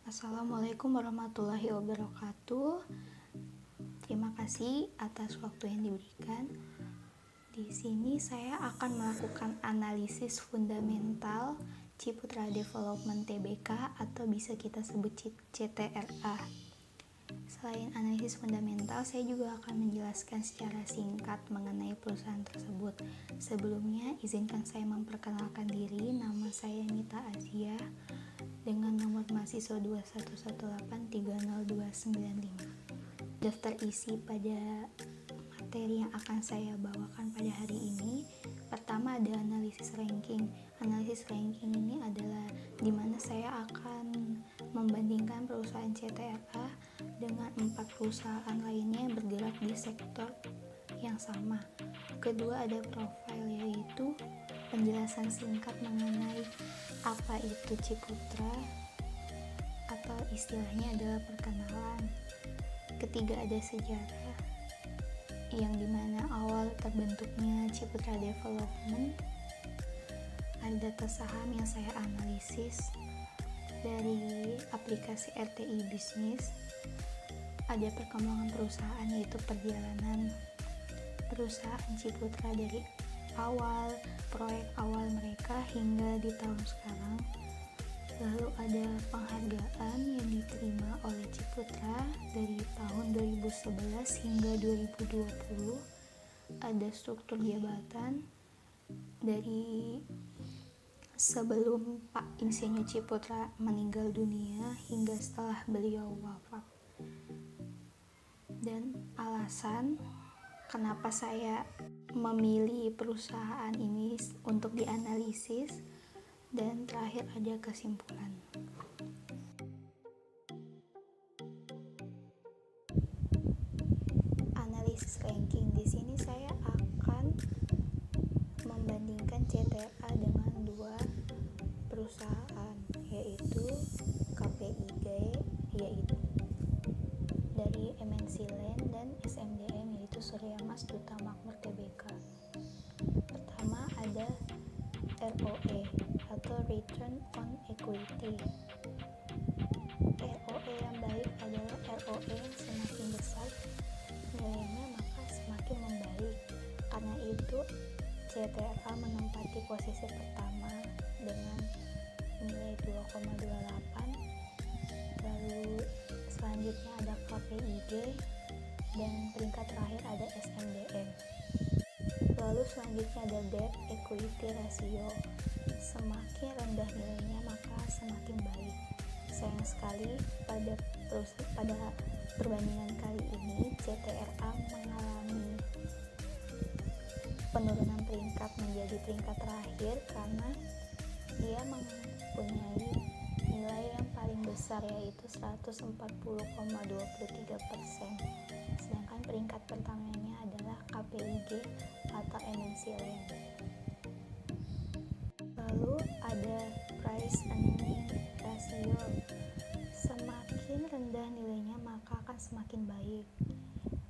Assalamualaikum warahmatullahi wabarakatuh. Terima kasih atas waktu yang diberikan. Di sini saya akan melakukan analisis fundamental Ciputra Development Tbk atau bisa kita sebut CTRA. Selain analisis fundamental, saya juga akan menjelaskan secara singkat mengenai perusahaan tersebut. Sebelumnya, izinkan saya memperkenalkan diri. Nama saya Nita Azia dengan nomor mahasiswa 211830295. Daftar isi pada materi yang akan saya bawakan pada hari ini. Pertama ada analisis ranking. Analisis ranking ini adalah di mana saya akan membandingkan perusahaan CTRA dengan 4 perusahaan lainnya yang bergerak di sektor yang sama. Kedua ada profil, yaitu penjelasan singkat mengenai apa itu Ciputra atau istilahnya adalah perkenalan. Ketiga ada sejarah, yang dimana awal terbentuknya Ciputra Development. Ada data saham yang saya analisis dari aplikasi RTI Bisnis. Ada perkembangan perusahaan, yaitu perjalanan perusahaan Ciputra dari awal proyek awal mereka hingga di tahun sekarang. Lalu ada penghargaan yang diterima oleh Ciputra dari tahun 2011 hingga 2020. Ada struktur jabatan dari sebelum Pak Insinyur Ciputra meninggal dunia hingga setelah beliau wafat. Dan alasan kenapa saya memilih perusahaan ini untuk dianalisis. Dan terakhir ada kesimpulan. Analisis ranking. Di sini saya akan membandingkan CTRA dengan 2 perusahaan, yaitu KPIG, yaitu dari MNC Land, dan SMDM, yaitu Surya Mas Duta Makmur Tbk. Pertama ada ROE atau Return on Equity. ROE yang baik adalah ROE yang semakin besar nilainya maka semakin membaik. Karena itu CTRA menempati posisi pertama dengan nilai 2,28. Lalu selanjutnya ada KPIG dan peringkat terakhir ada SMDM. Lalu selanjutnya ada debt equity ratio. Semakin rendah nilainya maka semakin baik. Sayang sekali pada perbandingan kali ini CTRA mengalami penurunan peringkat menjadi peringkat terakhir karena dia mempunyai nilai yang paling besar, yaitu 140,23%. Sedangkan peringkat pertamanya adalah KPIG atau MNC Land. Lalu ada price earning ratio. Semakin rendah nilainya maka akan semakin baik.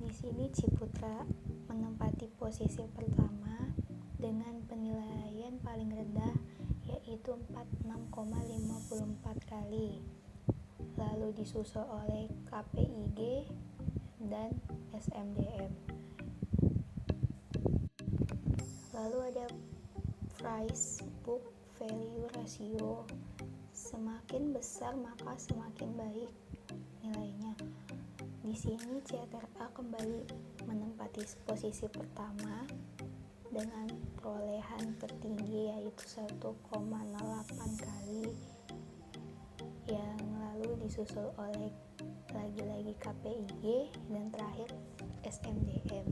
Di sini Ciputra menempati posisi pertama dengan penilaian paling rendah, yaitu 46,54 kali. Lalu disusul oleh KPIG dan SMDM. Lalu ada price book value ratio. Semakin besar maka semakin baik nilainya. Di sini CTRA kembali menempati posisi pertama dengan perolehan tertinggi, yaitu 1,08 kali, yang lalu disusul oleh lagi-lagi KPIG dan terakhir SMDM.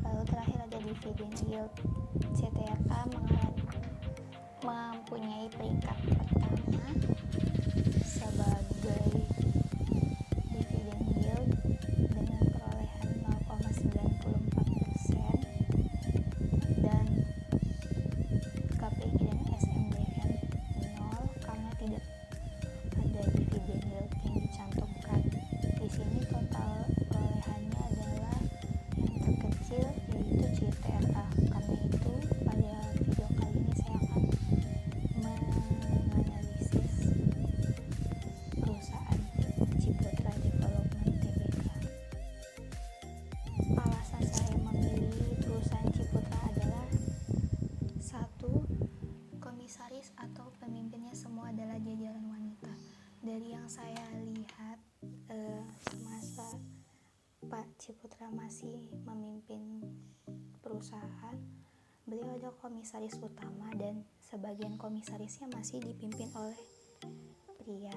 Lalu terakhir ada dividend yield. CTRA mempunyai peringkat pertama sebagai dividend yield dengan perolehan 0,94% dan KPIG dan SMDM 0 karena tidak ada dividend yield yang dicantumkan. Di sini total perolehannya adalah yang terkecil yaitu CTRA. Karena itu pada video kali ini saya akan Ciputra masih memimpin perusahaan, beliau adalah komisaris utama dan sebagian komisarisnya masih dipimpin oleh pria.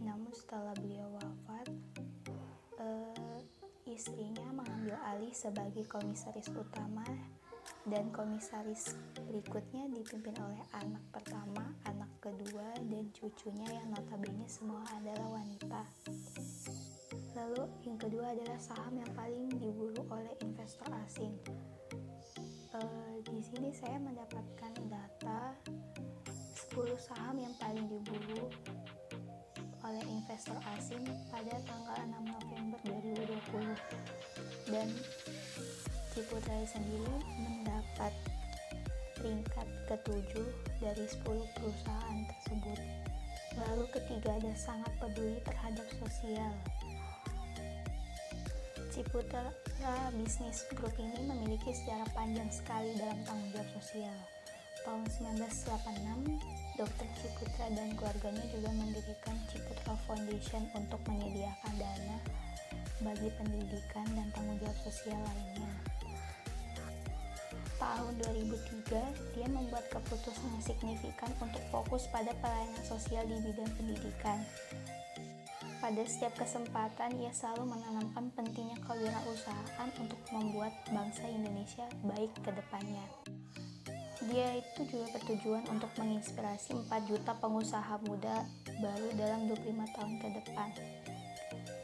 Namun setelah beliau wafat, istrinya mengambil alih sebagai komisaris utama dan komisaris berikutnya dipimpin oleh anak pertama, anak kedua, dan cucunya yang notabene semua adalah wanita. Lalu yang kedua adalah saham yang paling diburu oleh investor asing. Di sini saya mendapatkan data 10 saham yang paling diburu oleh investor asing pada tanggal 6 November 2020, dan Ciputra sendiri mendapat peringkat ke-7 dari 10 perusahaan tersebut. Lalu ketiga ada sangat peduli terhadap sosial. Ciputra Business Group ini memiliki sejarah panjang sekali dalam tanggung jawab sosial. Tahun 1986, Dr. Ciputra dan keluarganya juga mendirikan Ciputra Foundation untuk menyediakan dana bagi pendidikan dan tanggung jawab sosial lainnya. Tahun 2003, dia membuat keputusan yang signifikan untuk fokus pada pelayanan sosial di bidang pendidikan. Pada setiap kesempatan, ia selalu menanamkan pentingnya kewirausahaan untuk membuat bangsa Indonesia baik ke depannya. Dia itu juga bertujuan untuk menginspirasi 4 juta pengusaha muda baru dalam 25 tahun ke depan.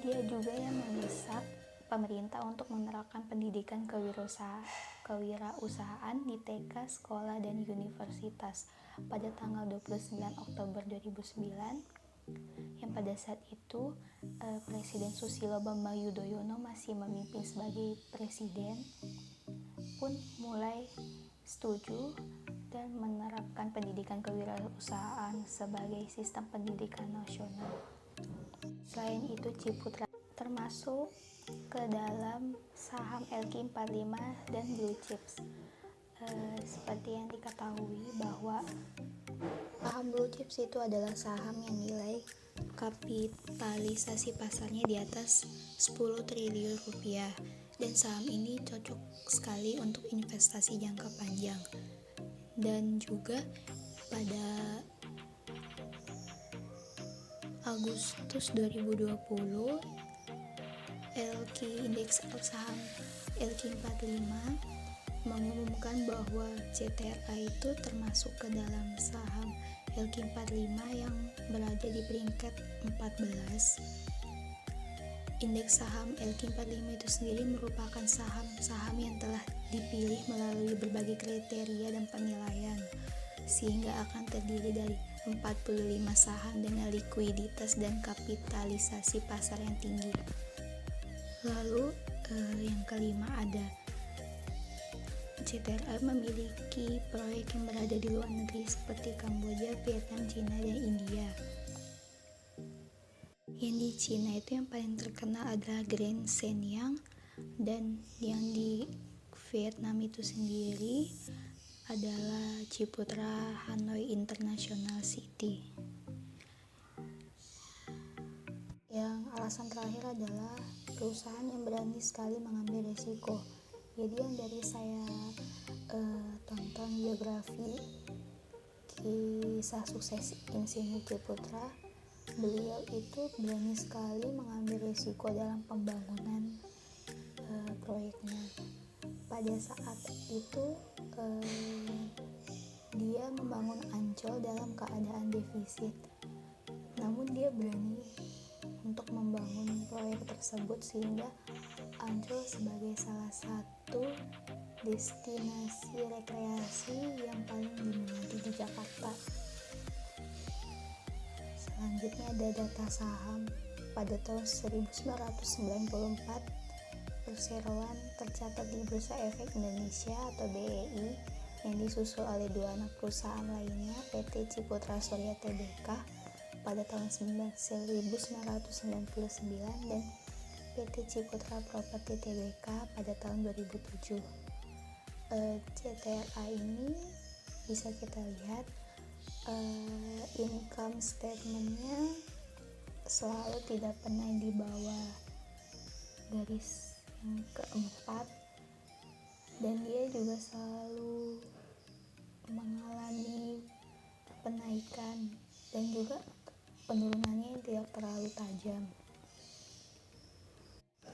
Dia juga yang mendesak pemerintah untuk menerapkan pendidikan kewirausahaan di TK, sekolah, dan universitas pada tanggal 29 Oktober 2009, yang pada saat itu Presiden Susilo Bambang Yudhoyono masih memimpin sebagai presiden, pun mulai setuju dan menerapkan pendidikan kewirausahaan sebagai sistem pendidikan nasional. Selain itu, Ciputra termasuk ke dalam saham LQ45 dan Blue Chips. Seperti yang diketahui bahwa saham Blue Chips itu adalah saham yang nilai kapitalisasi pasarnya di atas 10 triliun rupiah, dan saham ini cocok sekali untuk investasi jangka panjang. Dan juga pada Agustus 2020, indeks saham LQ45 mengumumkan bahwa CTRA itu termasuk ke dalam saham LQ45 yang berada di peringkat 14. Indeks saham LQ45 itu sendiri merupakan saham-saham yang telah dipilih melalui berbagai kriteria dan penilaian, sehingga akan terdiri dari 45 saham dengan likuiditas dan kapitalisasi pasar yang tinggi. Lalu yang kelima ada CTRA memiliki proyek yang berada di luar negeri seperti Kamboja, Vietnam, Cina, dan India. Yang di Cina itu yang paling terkenal adalah Grand Shenyang, dan yang di Vietnam itu sendiri adalah Ciputra Hanoi International City. Yang alasan terakhir adalah perusahaan yang berani sekali mengambil risiko. Jadi yang dari saya tonton biografi kisah sukses Insinyur Ciputra, beliau itu berani sekali mengambil risiko dalam pembangunan proyeknya. Pada saat itu dia membangun Ancol dalam keadaan defisit, namun dia berani untuk membangun proyek tersebut sehingga Ancol sebagai salah satu destinasi rekreasi yang paling diminati di Jakarta. Selanjutnya ada data saham. Pada tahun 1994, perseroan tercatat di Bursa Efek Indonesia atau BEI yang disusul oleh dua anak perusahaan lainnya, PT Ciputra Surya Tbk pada tahun 1999 dan PT Ciputra Property Tbk pada tahun 2007. CTRA ini bisa kita lihat income statementnya selalu tidak pernah di bawah garis yang keempat, dan dia juga selalu mengalami penaikan dan juga penurunannya yang tidak terlalu tajam.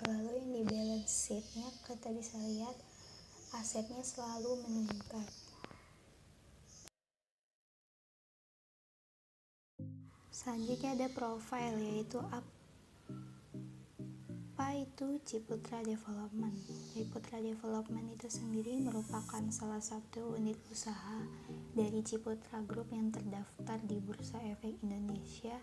Lalu yang di balance sheet-nya kita bisa lihat asetnya selalu meningkat. Selanjutnya ada profile, yaitu apa itu Ciputra Development. Ciputra Development itu sendiri merupakan salah satu unit usaha dari Ciputra Group yang terdaftar di Bursa Efek Indonesia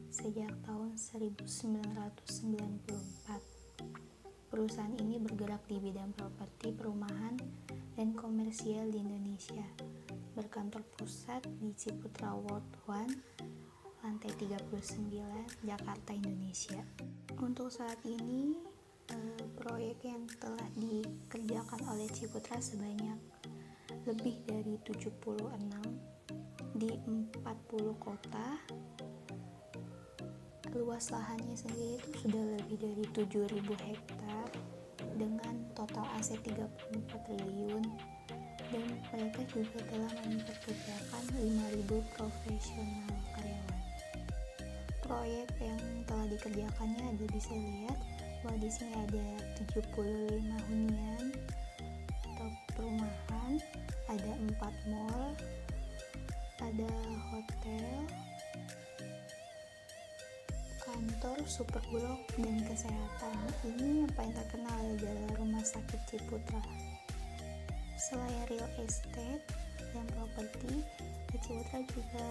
sejak tahun 1994. Perusahaan ini bergerak di bidang properti, perumahan, dan komersial di Indonesia. Berkantor pusat di Ciputra World One, lantai 39, Jakarta, Indonesia. Untuk saat ini, proyek yang telah dikerjakan oleh Ciputra sebanyak lebih dari 76 di 40 kota. Luas lahannya sendiri itu sudah lebih dari 7.000 hektar dengan total aset 34 triliun, dan mereka juga telah mempekerjakan 5.000 profesional karyawan. Proyek yang telah dikerjakannya ada bisa lihat bahwa di sini ada 75 hunian atau perumahan, ada 4 mall, ada hotel, kantor, super bulog, dan kesehatan. Ini yang paling terkenal adalah Rumah Sakit Ciputra. Selain real estate dan properti, Ciputra juga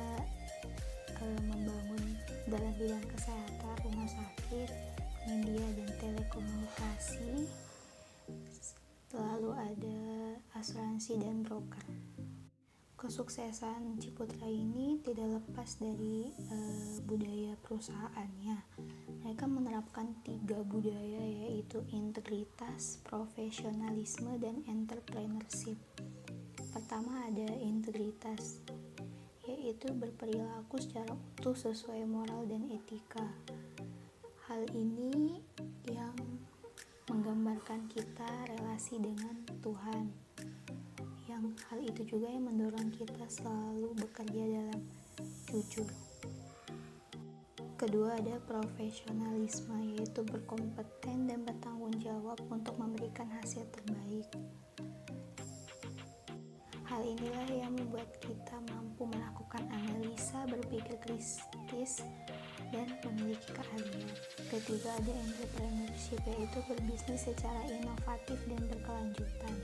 membangun dalam bidang kesehatan, rumah sakit, media, dan telekomunikasi. Lalu ada asuransi dan broker. Kesuksesan Ciputra ini tidak lepas dari budaya perusahaannya. Mereka menerapkan 3 budaya, yaitu integritas, profesionalisme, dan entrepreneurship. Pertama ada integritas, yaitu berperilaku secara utuh sesuai moral dan etika. Hal ini yang menggambarkan kita relasi dengan Tuhan. Yang hal itu juga yang mendorong kita selalu bekerja dalam jujur. Kedua ada profesionalisme, yaitu berkompeten dan bertanggung jawab untuk memberikan hasil terbaik. Hal inilah yang membuat kita mampu melakukan analisa, berpikir kritis, dan memiliki keahlian. Ketiga ada entrepreneurship, yaitu berbisnis secara inovatif dan berkelanjutan.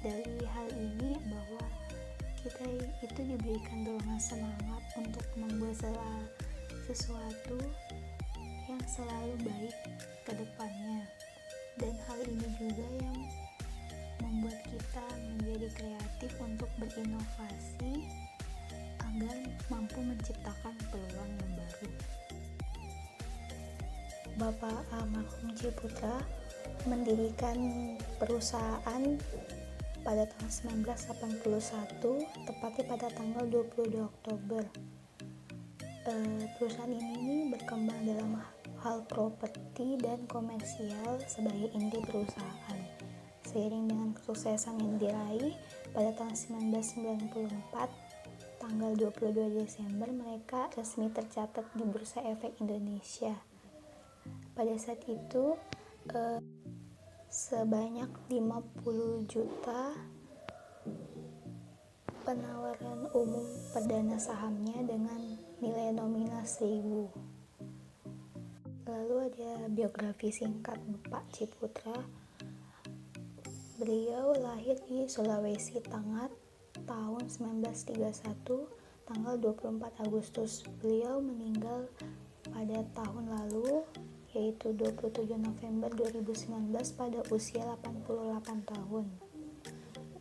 Dari hal ini bahwa kita itu diberikan dorongan semangat untuk membuat sesuatu yang selalu baik ke depannya, dan hal ini juga yang membuat kita menjadi kreatif untuk berinovasi agar mampu menciptakan peluang yang baru. Bapak almarhum Ciputra mendirikan perusahaan pada tahun 1981, tepatnya pada tanggal 22 Oktober. Perusahaan ini berkembang dalam hal properti dan komersial sebagai inti perusahaan. Seiring dengan kesuksesan yang diraih, pada tahun 1994, tanggal 22 Desember, mereka resmi tercatat di Bursa Efek Indonesia. Pada saat itu, sebanyak 50 juta penawaran umum perdana sahamnya dengan nilai nominal 1.000. Lalu ada biografi singkat Bapak Ciputra. Beliau lahir di Sulawesi Tengah tahun 1931, tanggal 24 Agustus. Beliau meninggal pada tahun lalu, yaitu 27 November 2019 pada usia 88 tahun.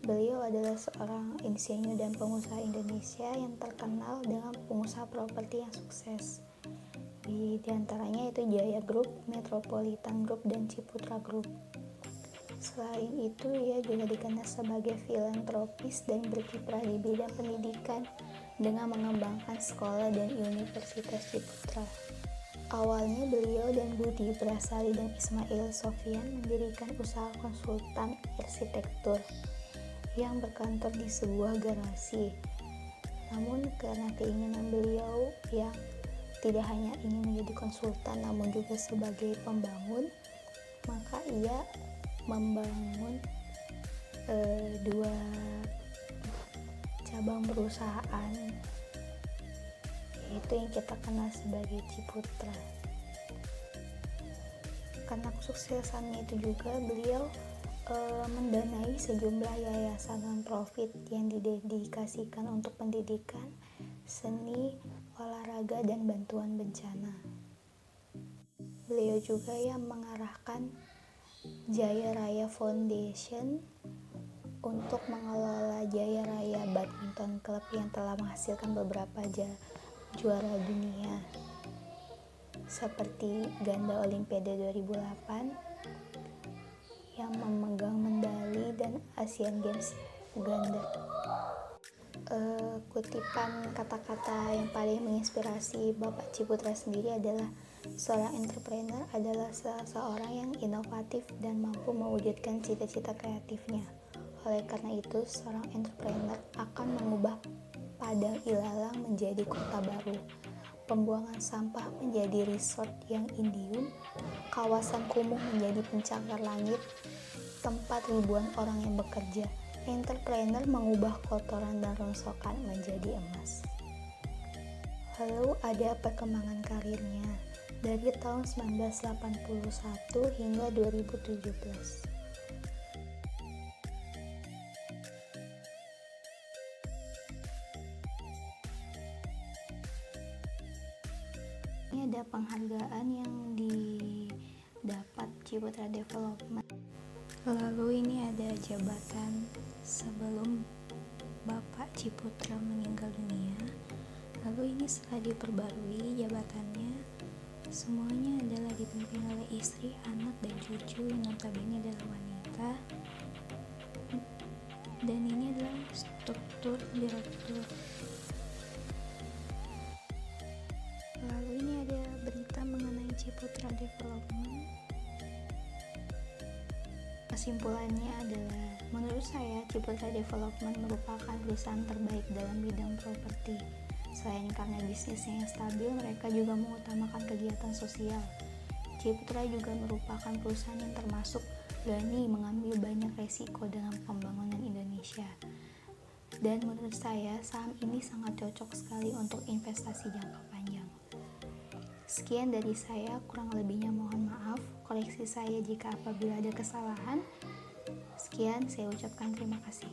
Beliau adalah seorang insinyur dan pengusaha Indonesia yang terkenal dengan pengusaha properti yang sukses. Di antaranya itu Jaya Group, Metropolitan Group, dan Ciputra Group. Selain itu, ia juga dikenal sebagai filantropis dan berkiprah di bidang pendidikan dengan mengembangkan sekolah dan Universitas Ciputra. Awalnya beliau dan Budi Brasali dan Ismail Sofyan mendirikan usaha konsultan arsitektur yang berkantor di sebuah garasi. Namun karena keinginan beliau yang tidak hanya ingin menjadi konsultan namun juga sebagai pembangun, maka ia membangun dua cabang perusahaan, yaitu yang kita kenal sebagai Ciputra. Karena kesuksesannya itu juga beliau mendanai sejumlah yayasan non-profit yang didedikasikan untuk pendidikan, seni, olahraga, dan bantuan bencana. Beliau juga yang mengarahkan Jaya Raya Foundation untuk mengelola Jaya Raya Badminton Club yang telah menghasilkan beberapa juara dunia seperti ganda Olimpiade 2008 yang memegang medali dan Asian Games ganda. Kutipan kata-kata yang paling menginspirasi Bapak Ciputra sendiri adalah seorang entrepreneur adalah seseorang yang inovatif dan mampu mewujudkan cita-cita kreatifnya. Oleh karena itu, seorang entrepreneur akan mengubah Padang Ilalang menjadi kota baru, pembuangan sampah menjadi resort yang indium, kawasan kumuh menjadi pencakar langit, tempat ribuan orang yang bekerja. Entrepreneur mengubah kotoran dan rongsokan menjadi emas. Lalu ada perkembangan karirnya dari tahun 1981 hingga 2017. Ini ada penghargaan yang didapat Ciputra Development. Lalu ini ada jabatan sebelum Bapak Ciputra meninggal dunia. Lalu ini setelah diperbarui jabatannya, semuanya adalah dipimpin oleh istri, anak, dan cucu yang notabene adalah wanita. Dan ini adalah struktur direktur. Lalu ini ada berita mengenai Ciputra Development. Kesimpulannya adalah, menurut saya Ciputra Development merupakan perusahaan terbaik dalam bidang properti. Selain karena bisnisnya yang stabil, mereka juga mengutamakan kegiatan sosial. Ciputra juga merupakan perusahaan yang termasuk berani mengambil banyak resiko dalam pembangunan Indonesia. Dan menurut saya, saham ini sangat cocok sekali untuk investasi jangka panjang. Sekian dari saya, kurang lebihnya mohon maaf. Koreksi saya jika apabila ada kesalahan. Sekian, saya ucapkan terima kasih.